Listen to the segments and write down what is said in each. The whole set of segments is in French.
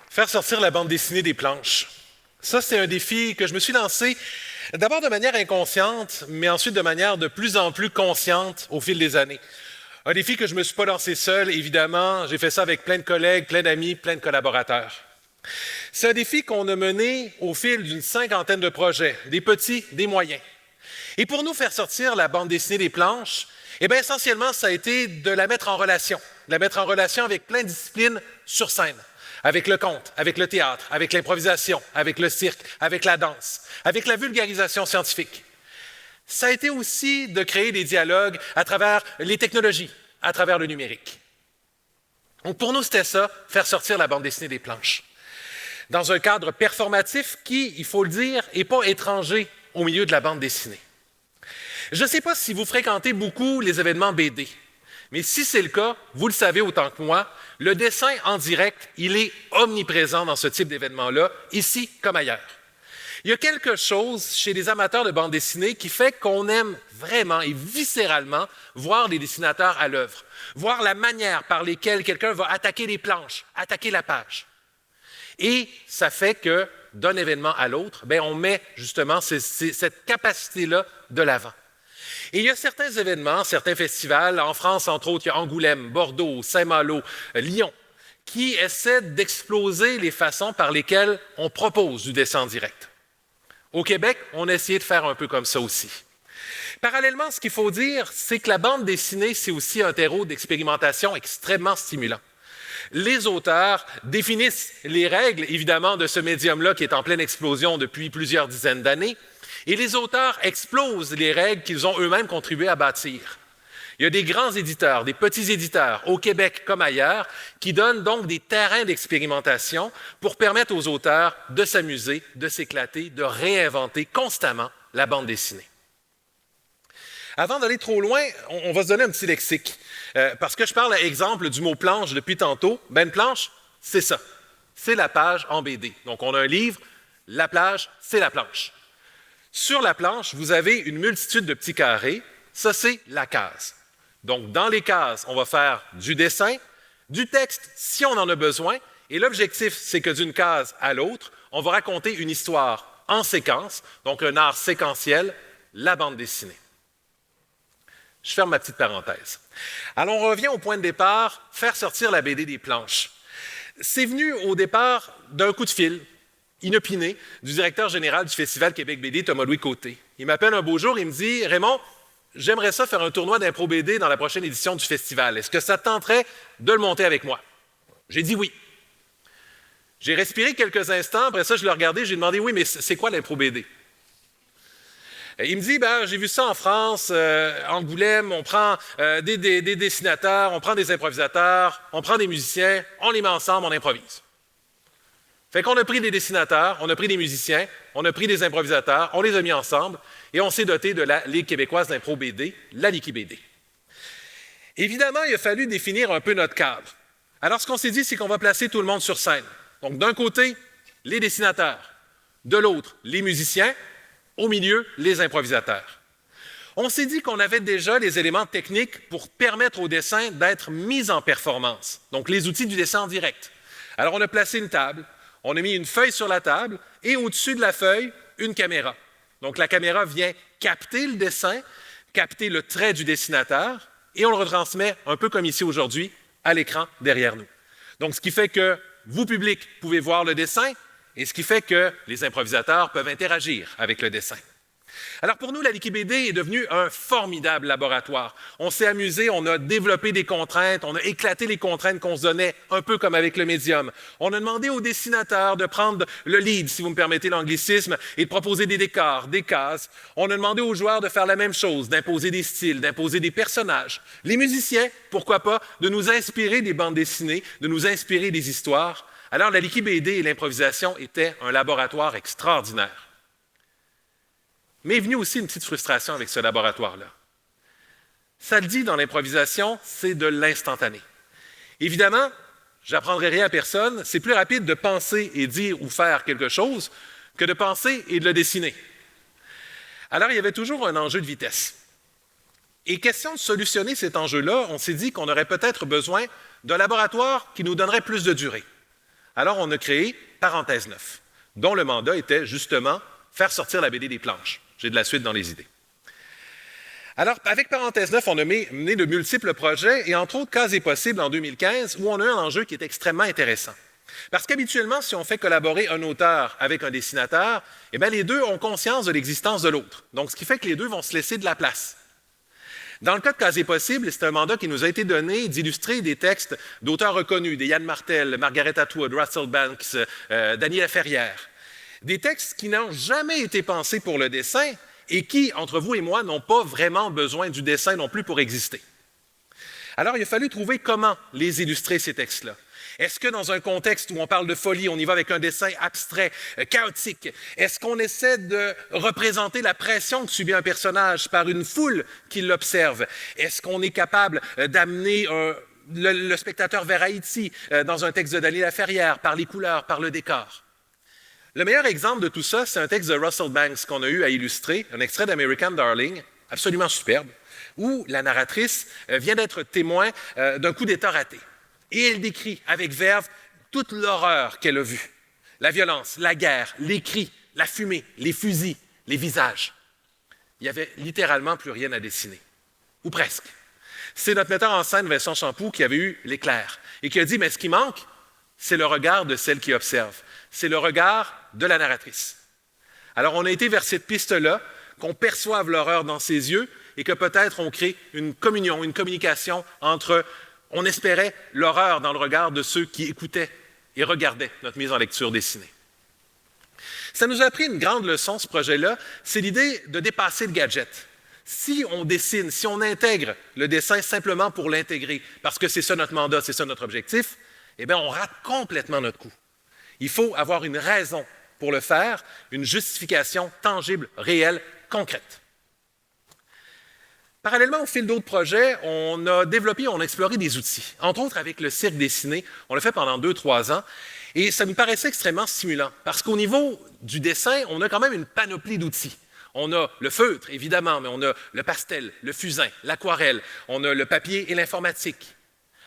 Faire sortir la bande dessinée des planches. Ça, c'est un défi que je me suis lancé d'abord de manière inconsciente, mais ensuite de manière de plus en plus consciente au fil des années. Un défi que je ne me suis pas lancé seul, évidemment. J'ai fait ça avec plein de collègues, plein d'amis, plein de collaborateurs. C'est un défi qu'on a mené au fil d'une 50aine de projets, des petits, des moyens. Et pour nous faire sortir la bande dessinée des planches, essentiellement, ça a été de la mettre en relation avec plein de disciplines sur scène. Avec le conte, avec le théâtre, avec l'improvisation, avec le cirque, avec la danse, avec la vulgarisation scientifique. Ça a été aussi de créer des dialogues à travers les technologies, à travers le numérique. Donc pour nous, c'était ça, faire sortir la bande dessinée des planches. Dans un cadre performatif qui, il faut le dire, n'est pas étranger au milieu de la bande dessinée. Je ne sais pas si vous fréquentez beaucoup les événements BD, mais si c'est le cas, vous le savez autant que moi, le dessin en direct, il est omniprésent dans ce type d'événement-là, ici comme ailleurs. Il y a quelque chose chez les amateurs de bande dessinée qui fait qu'on aime vraiment et viscéralement voir les dessinateurs à l'œuvre, voir la manière par laquelle quelqu'un va attaquer les planches, attaquer la page. Et ça fait que d'un événement à l'autre, on met justement cette capacité-là de l'avant. Et il y a certains événements, certains festivals, en France, entre autres, il y a Angoulême, Bordeaux, Saint-Malo, Lyon, qui essaient d'exploser les façons par lesquelles on propose du dessin en direct. Au Québec, on a essayé de faire un peu comme ça aussi. Parallèlement, ce qu'il faut dire, c'est que la bande dessinée, c'est aussi un terreau d'expérimentation extrêmement stimulant. Les auteurs définissent les règles, évidemment, de ce médium-là qui est en pleine explosion depuis plusieurs dizaines d'années, et les auteurs explosent les règles qu'ils ont eux-mêmes contribué à bâtir. Il y a des grands éditeurs, des petits éditeurs, au Québec comme ailleurs, qui donnent donc des terrains d'expérimentation pour permettre aux auteurs de s'amuser, de s'éclater, de réinventer constamment la bande dessinée. Avant d'aller trop loin, on va se donner un petit lexique. Parce que je parle à exemple du mot planche depuis tantôt. Une planche, c'est ça. C'est la page en BD. Donc, on a un livre, la plage, c'est la planche. Sur la planche, vous avez une multitude de petits carrés. Ça, c'est la case. Donc, dans les cases, on va faire du dessin, du texte, si on en a besoin. Et l'objectif, c'est que d'une case à l'autre, on va raconter une histoire en séquence, donc un art séquentiel, la bande dessinée. Je ferme ma petite parenthèse. Alors, on revient au point de départ, faire sortir la BD des planches. C'est venu au départ d'un coup de fil inopiné du directeur général du Festival Québec BD, Thomas-Louis Côté. Il m'appelle un beau jour, il me dit « Raymond, j'aimerais ça faire un tournoi d'impro BD dans la prochaine édition du festival. Est-ce que ça te tenterait de le monter avec moi? » J'ai dit oui. J'ai respiré quelques instants, après ça, je l'ai regardé, j'ai demandé « Oui, mais c'est quoi l'impro BD? » Il me dit, j'ai vu ça en France, Angoulême, on prend des dessinateurs, on prend des improvisateurs, on prend des musiciens, on les met ensemble, on improvise. Fait qu'on a pris des dessinateurs, on a pris des musiciens, on a pris des improvisateurs, on les a mis ensemble et on s'est doté de la Ligue québécoise d'impro BD, la Likibédé. Évidemment, il a fallu définir un peu notre cadre. Alors, ce qu'on s'est dit, c'est qu'on va placer tout le monde sur scène. Donc, d'un côté, les dessinateurs, de l'autre, les musiciens, au milieu, les improvisateurs. On s'est dit qu'on avait déjà les éléments techniques pour permettre au dessin d'être mis en performance, donc les outils du dessin en direct. Alors, on a placé une table, on a mis une feuille sur la table et au-dessus de la feuille, une caméra. Donc, la caméra vient capter le dessin, capter le trait du dessinateur et on le retransmet un peu comme ici aujourd'hui à l'écran derrière nous. Donc, ce qui fait que vous, public, pouvez voir le dessin et ce qui fait que les improvisateurs peuvent interagir avec le dessin. Alors pour nous, la Likibédé est devenue un formidable laboratoire. On s'est amusé, on a développé des contraintes, on a éclaté les contraintes qu'on se donnait, un peu comme avec le médium. On a demandé aux dessinateurs de prendre le lead, si vous me permettez l'anglicisme, et de proposer des décors, des cases. On a demandé aux joueurs de faire la même chose, d'imposer des styles, d'imposer des personnages. Les musiciens, pourquoi pas, de nous inspirer des bandes dessinées, de nous inspirer des histoires. Alors la Likibédé et l'improvisation étaient un laboratoire extraordinaire. Mais est venue aussi une petite frustration avec ce laboratoire-là. Ça le dit dans l'improvisation, c'est de l'instantané. Évidemment, j'apprendrai rien à personne, c'est plus rapide de penser et dire ou faire quelque chose que de penser et de le dessiner. Alors, il y avait toujours un enjeu de vitesse. Et question de solutionner cet enjeu-là, on s'est dit qu'on aurait peut-être besoin d'un laboratoire qui nous donnerait plus de durée. Alors, on a créé Parenthèse 9, dont le mandat était justement faire sortir la BD des planches. J'ai de la suite dans les idées. Alors, avec Parenthèse 9, on a mené de multiples projets, et entre autres, Cases possibles en 2015, où on a eu un enjeu qui est extrêmement intéressant. Parce qu'habituellement, si on fait collaborer un auteur avec un dessinateur, eh bien, les deux ont conscience de l'existence de l'autre. Donc, ce qui fait que les deux vont se laisser de la place. Dans le cas de Cases possibles, c'est un mandat qui nous a été donné d'illustrer des textes d'auteurs reconnus, des Yann Martel, Margaret Atwood, Russell Banks, Dany Laferrière. Des textes qui n'ont jamais été pensés pour le dessin et qui, entre vous et moi, n'ont pas vraiment besoin du dessin non plus pour exister. Alors, il a fallu trouver comment les illustrer, ces textes-là. Est-ce que dans un contexte où on parle de folie, on y va avec un dessin abstrait, chaotique? Est-ce qu'on essaie de représenter la pression que subit un personnage par une foule qui l'observe? Est-ce qu'on est capable d'amener le spectateur vers Haïti dans un texte de Dany Laferrière, par les couleurs, par le décor? Le meilleur exemple de tout ça, c'est un texte de Russell Banks qu'on a eu à illustrer, un extrait d'American Darling, absolument superbe, où la narratrice vient d'être témoin d'un coup d'État raté. Et elle décrit avec verve toute l'horreur qu'elle a vue. La violence, la guerre, les cris, la fumée, les fusils, les visages. Il n'y avait littéralement plus rien à dessiner. Ou presque. C'est notre metteur en scène, Vincent Champoux, qui avait eu l'éclair et qui a dit, mais ce qui manque, c'est le regard de celle qui observe. C'est le regard de la narratrice. Alors, on a été vers cette piste-là, qu'on perçoive l'horreur dans ses yeux et que peut-être on crée une communion, une communication entre... On espérait l'horreur dans le regard de ceux qui écoutaient et regardaient notre mise en lecture dessinée. Ça nous a appris une grande leçon, ce projet-là, c'est l'idée de dépasser le gadget. Si on dessine, si on intègre le dessin simplement pour l'intégrer, parce que c'est ça notre mandat, c'est ça notre objectif, eh bien, on rate complètement notre coup. Il faut avoir une raison pour le faire, une justification tangible, réelle, concrète. Parallèlement au fil d'autres projets, on a développé, on a exploré des outils. Entre autres, avec le cirque dessiné, on l'a fait pendant 2-3 ans, et ça nous paraissait extrêmement stimulant, parce qu'au niveau du dessin, on a quand même une panoplie d'outils. On a le feutre, évidemment, mais on a le pastel, le fusain, l'aquarelle, on a le papier et l'informatique.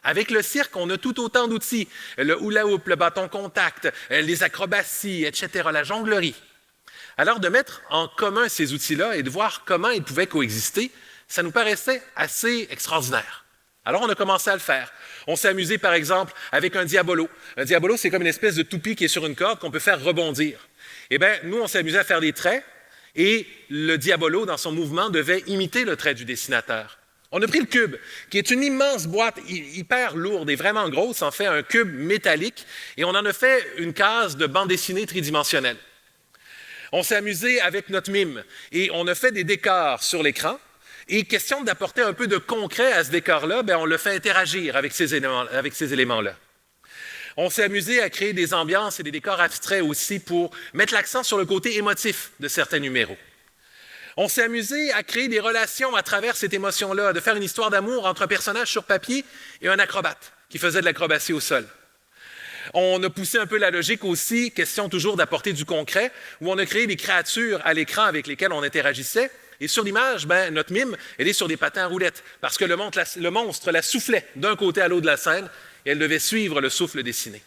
Avec le cirque, on a tout autant d'outils, le hula-hoop, le bâton contact, les acrobaties, etc., la jonglerie. Alors, de mettre en commun ces outils-là et de voir comment ils pouvaient coexister, ça nous paraissait assez extraordinaire. Alors, on a commencé à le faire. On s'est amusé, par exemple, avec un diabolo. Un diabolo, c'est comme une espèce de toupie qui est sur une corde qu'on peut faire rebondir. Eh bien, nous, on s'est amusé à faire des traits et le diabolo, dans son mouvement, devait imiter le trait du dessinateur. On a pris le cube, qui est une immense boîte hyper lourde et vraiment grosse, en fait un cube métallique, et on en a fait une case de bande dessinée tridimensionnelle. On s'est amusé avec notre mime et on a fait des décors sur l'écran. Et question d'apporter un peu de concret à ce décor-là, bien, on le fait interagir avec ces éléments-là. On s'est amusé à créer des ambiances et des décors abstraits aussi pour mettre l'accent sur le côté émotif de certains numéros. On s'est amusé à créer des relations à travers cette émotion-là, de faire une histoire d'amour entre un personnage sur papier et un acrobate qui faisait de l'acrobatie au sol. On a poussé un peu la logique aussi, question toujours d'apporter du concret, où on a créé des créatures à l'écran avec lesquelles on interagissait. Et sur l'image, ben, notre mime, elle est sur des patins à roulettes, parce que le monstre la soufflait d'un côté à l'autre de la scène, et elle devait suivre le souffle dessiné.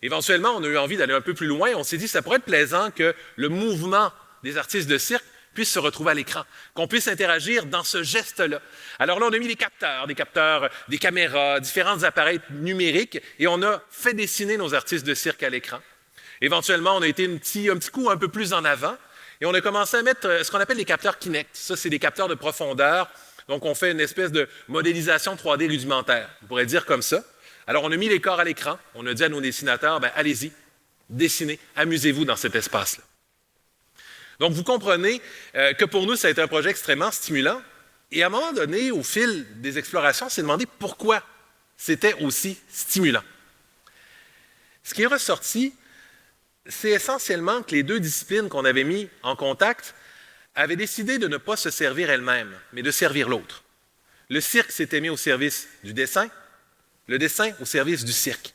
Éventuellement, on a eu envie d'aller un peu plus loin. On s'est dit que ça pourrait être plaisant que le mouvement des artistes de cirque puisse se retrouver à l'écran, qu'on puisse interagir dans ce geste-là. Alors là, on a mis des capteurs, des caméras, différents appareils numériques, et on a fait dessiner nos artistes de cirque à l'écran. Éventuellement, on a été un petit coup un peu plus en avant, et on a commencé à mettre ce qu'on appelle des capteurs Kinect. Ça, c'est des capteurs de profondeur. Donc, on fait une espèce de modélisation 3D rudimentaire, on pourrait dire comme ça. Alors, on a mis les corps à l'écran. On a dit à nos dessinateurs, ben, allez-y, dessinez, amusez-vous dans cet espace-là. Donc, vous comprenez que pour nous, ça a été un projet extrêmement stimulant. Et à un moment donné, au fil des explorations, on s'est demandé pourquoi c'était aussi stimulant. Ce qui est ressorti, c'est essentiellement que les deux disciplines qu'on avait mis en contact avaient décidé de ne pas se servir elles-mêmes, mais de servir l'autre. Le cirque s'était mis au service du dessin, le dessin au service du cirque.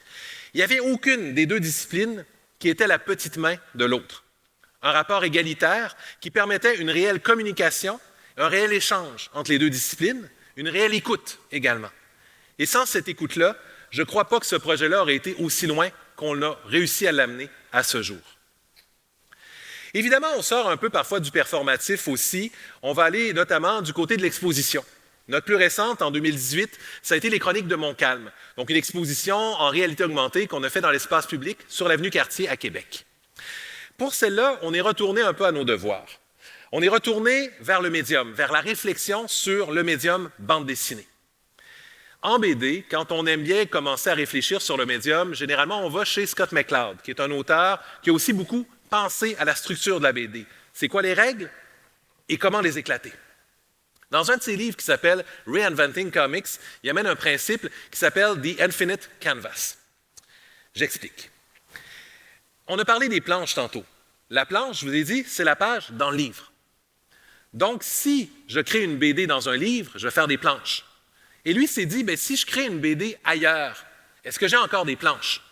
Il n'y avait aucune des deux disciplines qui était la petite main de l'autre. un rapport égalitaire qui permettait une réelle communication, un réel échange entre les deux disciplines, une réelle écoute également. Et sans cette écoute-là, je ne crois pas que ce projet-là aurait été aussi loin qu'on a réussi à l'amener à ce jour. Évidemment, on sort un peu parfois du performatif aussi. On va aller notamment du côté de l'exposition. Notre plus récente, en 2018, ça a été les Chroniques de Montcalm, donc une exposition en réalité augmentée qu'on a fait dans l'espace public sur l'avenue Cartier à Québec. Pour celle-là, on est retourné un peu à nos devoirs. On est retourné vers le médium, vers la réflexion sur le médium bande dessinée. En BD, quand on aime bien commencer à réfléchir sur le médium, généralement, on va chez Scott McCloud, qui est un auteur qui a aussi beaucoup pensé à la structure de la BD. C'est quoi les règles et comment les éclater? Dans un de ses livres qui s'appelle Reinventing Comics, il amène un principe qui s'appelle The Infinite Canvas. J'explique. On a parlé des planches tantôt. La planche, je vous ai dit, c'est la page dans le livre. Donc, si je crée une BD dans un livre, je vais faire des planches. Et lui s'est dit, bien, si je crée une BD ailleurs, est-ce que j'ai encore des planches?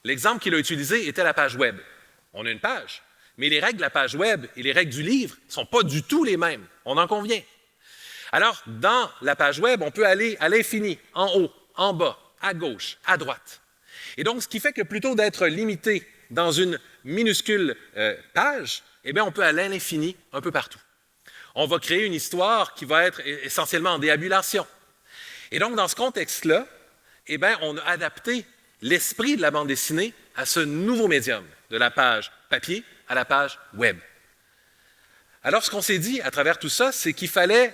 L'exemple qu'il a utilisé était la page web. On a une page, mais les règles de la page web et les règles du livre ne sont pas du tout les mêmes. On en convient. Alors, dans la page web, on peut aller à l'infini, en haut, en bas, à gauche, à droite. Et donc, ce qui fait que plutôt d'être limité dans une minuscule page, eh bien, on peut aller à l'infini un peu partout. On va créer une histoire qui va être essentiellement en déambulation. Et donc, dans ce contexte-là, eh bien, on a adapté l'esprit de la bande dessinée à ce nouveau médium, de la page papier à la page web. Alors, ce qu'on s'est dit à travers tout ça, c'est qu'il fallait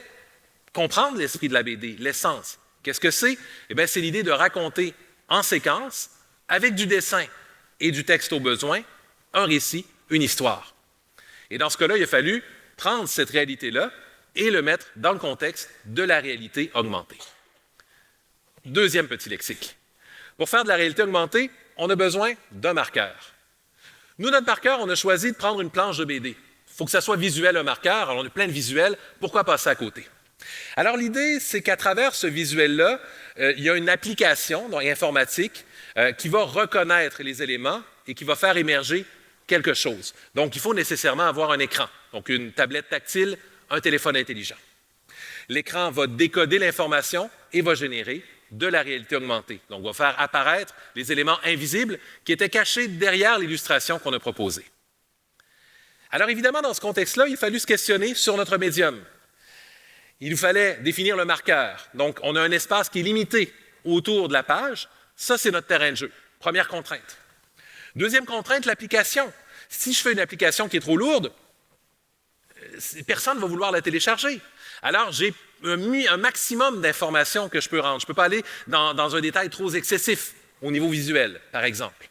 comprendre l'esprit de la BD, l'essence. Qu'est-ce que c'est? Eh bien, c'est l'idée de raconter en séquence, avec du dessin et du texte au besoin, un récit, une histoire. Et dans ce cas-là, il a fallu prendre cette réalité-là et le mettre dans le contexte de la réalité augmentée. Deuxième petit lexique. Pour faire de la réalité augmentée, on a besoin d'un marqueur. Nous, notre marqueur, on a choisi de prendre une planche de BD. Il faut que ça soit visuel, un marqueur. Alors, on a plein de visuels. Pourquoi passer à côté? Alors, l'idée, c'est qu'à travers ce visuel-là, il y a une application donc, informatique qui va reconnaître les éléments et qui va faire émerger quelque chose. Donc, il faut nécessairement avoir un écran, donc une tablette tactile, un téléphone intelligent. L'écran va décoder l'information et va générer de la réalité augmentée. Donc, va faire apparaître les éléments invisibles qui étaient cachés derrière l'illustration qu'on a proposée. Alors, évidemment, dans ce contexte-là, il a fallu se questionner sur notre médium. Il nous fallait définir le marqueur. Donc, on a un espace qui est limité autour de la page. Ça, c'est notre terrain de jeu. Première contrainte. Deuxième contrainte, l'application. Si je fais une application qui est trop lourde, personne ne va vouloir la télécharger. Alors, j'ai mis un maximum d'informations que je peux rendre. Je ne peux pas aller dans un détail trop excessif au niveau visuel, par exemple.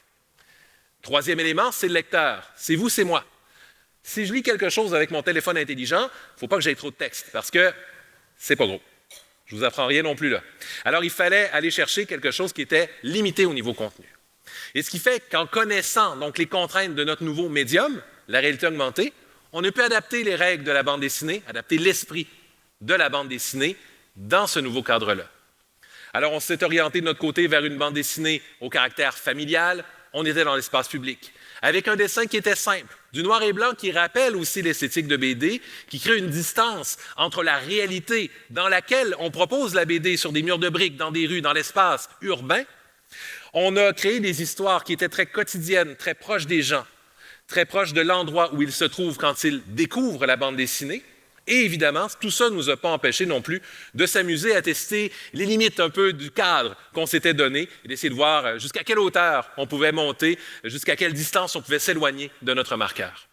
Troisième élément, c'est le lecteur. C'est vous, c'est moi. Si je lis quelque chose avec mon téléphone intelligent, il ne faut pas que j'aie trop de texte parce que c'est pas gros. Je ne vous apprends rien non plus là. Alors, il fallait aller chercher quelque chose qui était limité au niveau contenu. Et ce qui fait qu'en connaissant donc, les contraintes de notre nouveau médium, la réalité augmentée, on a pu adapter les règles de la bande dessinée, adapter l'esprit de la bande dessinée dans ce nouveau cadre-là. Alors, on s'est orienté de notre côté vers une bande dessinée au caractère familial. On était dans l'espace public, avec un dessin qui était simple, du noir et blanc qui rappelle aussi l'esthétique de BD, qui crée une distance entre la réalité dans laquelle on propose la BD sur des murs de briques, dans des rues, dans l'espace urbain. On a créé des histoires qui étaient très quotidiennes, très proches des gens, très proches de l'endroit où ils se trouvent quand ils découvrent la bande dessinée. Et évidemment, tout ça ne nous a pas empêché non plus de s'amuser à tester les limites un peu du cadre qu'on s'était donné et d'essayer de voir jusqu'à quelle hauteur on pouvait monter, jusqu'à quelle distance on pouvait s'éloigner de notre marqueur.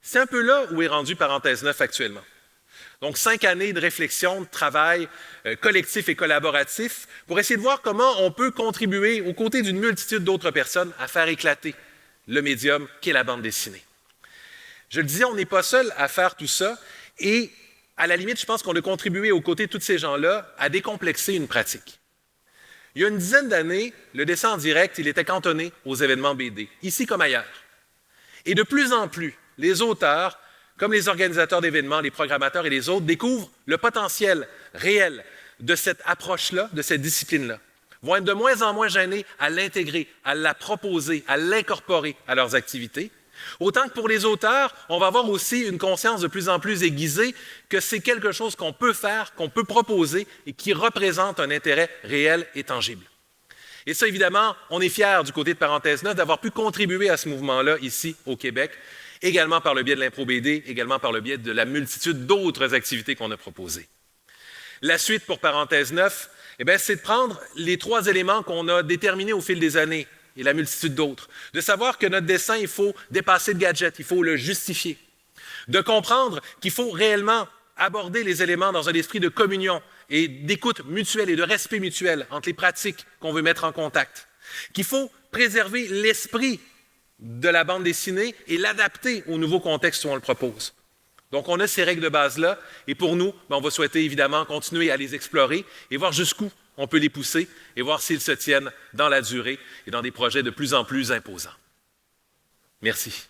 C'est un peu là où est rendu Parenthèse 9 actuellement. Donc, 5 années de réflexion, de travail collectif et collaboratif pour essayer de voir comment on peut contribuer aux côtés d'une multitude d'autres personnes à faire éclater le médium qu'est la bande dessinée. Je le disais, on n'est pas seul à faire tout ça et à la limite, je pense qu'on a contribué aux côtés de tous ces gens-là à décomplexer une pratique. Il y a une dizaine d'années, le dessin en direct, il était cantonné aux événements BD, ici comme ailleurs. Et de plus en plus, les auteurs, comme les organisateurs d'événements, les programmateurs et les autres, découvrent le potentiel réel de cette approche-là, de cette discipline-là, vont être de moins en moins gênés à l'intégrer, à la proposer, à l'incorporer à leurs activités. Autant que pour les auteurs, on va avoir aussi une conscience de plus en plus aiguisée que c'est quelque chose qu'on peut faire, qu'on peut proposer et qui représente un intérêt réel et tangible. Et ça, évidemment, on est fiers du côté de Parenthèse 9 d'avoir pu contribuer à ce mouvement-là ici au Québec, également par le biais de l'impro-BD, également par le biais de la multitude d'autres activités qu'on a proposées. La suite pour Parenthèse 9, c'est de prendre les 3 éléments qu'on a déterminés au fil des années et la multitude d'autres, de savoir que notre dessin, il faut dépasser le gadget, il faut le justifier, de comprendre qu'il faut réellement aborder les éléments dans un esprit de communion et d'écoute mutuelle et de respect mutuel entre les pratiques qu'on veut mettre en contact, qu'il faut préserver l'esprit de la bande dessinée et l'adapter au nouveau contexte où on le propose. Donc, on a ces règles de base-là, et pour nous, on va souhaiter évidemment continuer à les explorer et voir jusqu'où on peut les pousser et voir s'ils se tiennent dans la durée et dans des projets de plus en plus imposants. Merci.